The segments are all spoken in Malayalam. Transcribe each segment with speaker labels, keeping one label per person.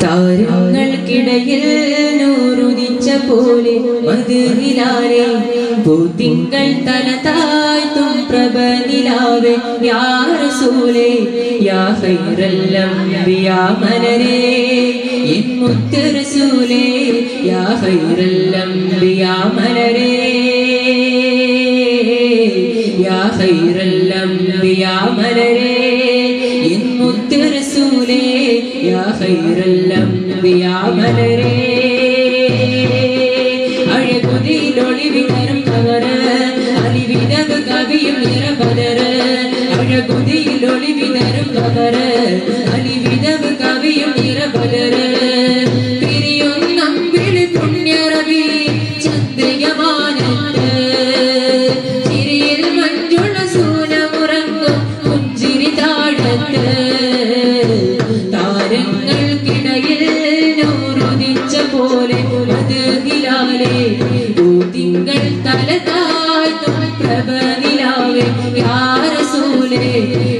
Speaker 1: താരങ്ങൾക്കിടയിൽ നൂറുദിച്ച പോലെ മധുഹിലാലെ പൂത്തിങ്കൾ തല താഴ്ത്തും പ്രഭ നിലാവേ യാ റസൂലേ യാ ഖൈറൽ അംബിയാ മലരേ എൻ മുത്ത് റസൂലേ യാ ഖൈറൽ അംബിയാ മലരേ യാ ഖൈറൽ അംബിയാ മലരേ എൻ മുത്ത് റസൂലേ യാ ഖൈറൽ അംബിയാ മലരേ അഴകുതിയിലൊളിവിതരും കവറ് അലിവിതവ് കവിയും നിറബദറ് അഴകുതിയിലൊളിവിതരും കവറ് അലിവിതവ് കവിയും നിറബദറ് തിരിയൊന്നും വിളി പുണ്യറബി ചന്ദ്രികമാനത്ത് ചിരിയിൽ മഞ്ജുള സൂനമുറങ്ങും പുഞ്ചിരി താഴത്ത് താരങ്ങൾക്കിടയിൽ നൂറുദിച്ച പോലെ മധുഹിലാലെ പൂത്തിങ്കൾ തല താഴ്ത്തും പ്രഭ നിലാവേ യാ റസൂലേ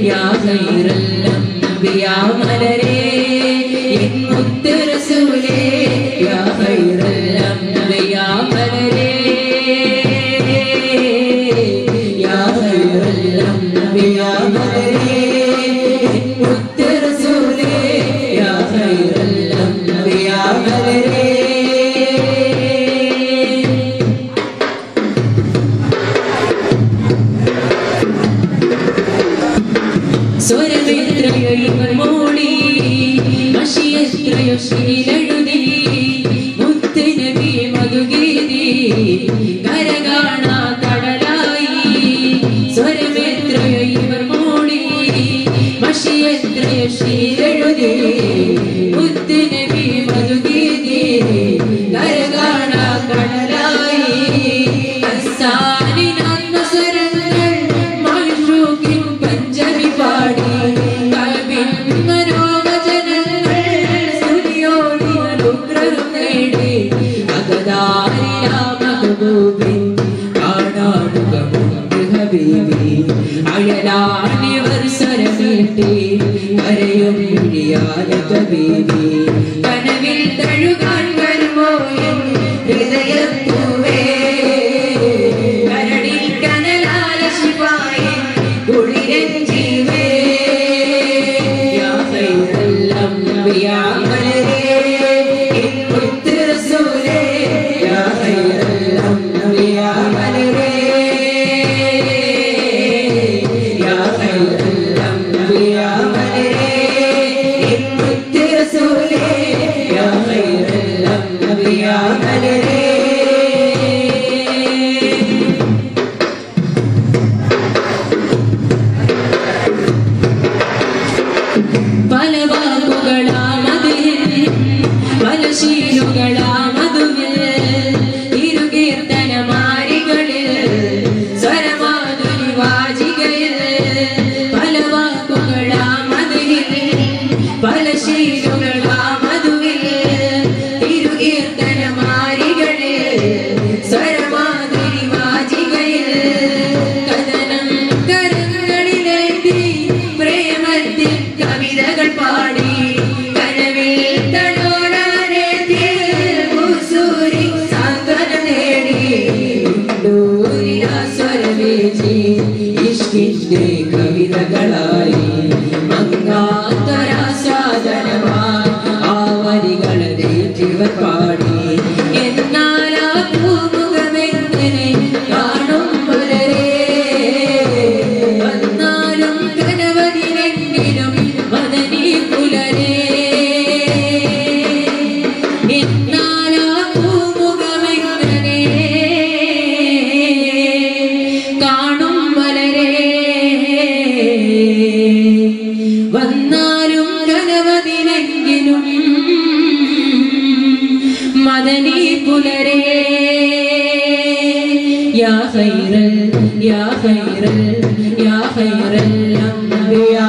Speaker 1: യാ ഖൈറൽ അംബിയാ മലരേ എൻ മുത്ത് റസൂലേ യാ ഖൈറൽ അംബിയാ മലരേ യാ ഖൈറൽ അംബിയാ മലരേ എൻ മുത്ത് റസൂലേ യാ ഖൈറൽ അംബിയാ മലരേ സ്വരമെത്രയോ ഇവർ മൂളി മഷിയെത്രയോ ശീലെഴുതി മുത്ത് നബി മധുഗീതി കരകാണാ കടലായി സ്വരമെത്രയോ ഇവർ മൂളി മഷിയെത്രയോ ശീലെഴുതി മുത്ത് നബി മധുഗീതി കരകാണാ കടലായി അസാനിനാത്മ സ്വരങ്ങൾ മഹ്റൂഖിൻ പഞ്ചമി പാടി കൽബിൻ മനോവചനങ്ങൾ സ്തുതിയോടി അനുഗ്രഹം നേടി അഗദാരിയ മഹബൂബിൻ കാണാടുക മുത്ത് ഹബീബി അയലാണിവർ സ്വരമീട്ടി കരയും വിളിയായ ഹബീബി കനവിൽ തഴുകാൻ വരുമോ എൻ ഹൃദയപ്പൂവേ കരടിൽ കനലാല ശിവായേ കുളിരൻ ജീവേ യാ ഖൈറൽ അംബിയാ മലരേ എൻ മുത്ത് റസൂലേ യാ ഖൈറൽ അംബിയാ മലരേ യാ ഖൈറൽ അംബിയാ മലരേ എൻ മുത്ത് റസൂലേ യാ ഖൈറൽ അംബിയാ മലരേ പല വാക്കുകളാ മധുവിൽ പല ശീലുകളാ മധുവിൽ ഇരുകീർത്തനമാരികളിൽ സ്വരമാധുരി വാചികയിൽ പല വാക്കുകളാ മധുവിൽ പല ശീലുകളാ മധുവിൽ ഇരുകീർത്തനമാരികളിൽ സ്വരമാധുരി വാചികയിൽ കഥനം കരങ്ങളിലെത്തി പ്രേമത്തിൽ കവിതകൾ പാടി കനവിൽ തലോടാനെത്തി ഭൂസൂരി സാന്ത്വനം നേടി സ്വരമേച്ചി ഇഷ്കിന്റെ കവിതകളായി മങ്ങാത്തൊരാസ്വാദനമായി ആ വരികളെ ഇവർ പാടി എന്നാൽ ആ പൂമുഖമെങ്ങനെ കാണും പുലരേ വന്നാലും കനവതിലെങ്കിലും മദനി പുലരേ എന്നാൽ ആ പൂമുഖമെങ്ങനെ കാണും പുലരേ വന്നാലും കനവതിലെങ്കിലും മദനി പുലരേ യാ ഖൈറൽ യാ ഖൈറൽ യാ ഖൈറൽ അംബിയാ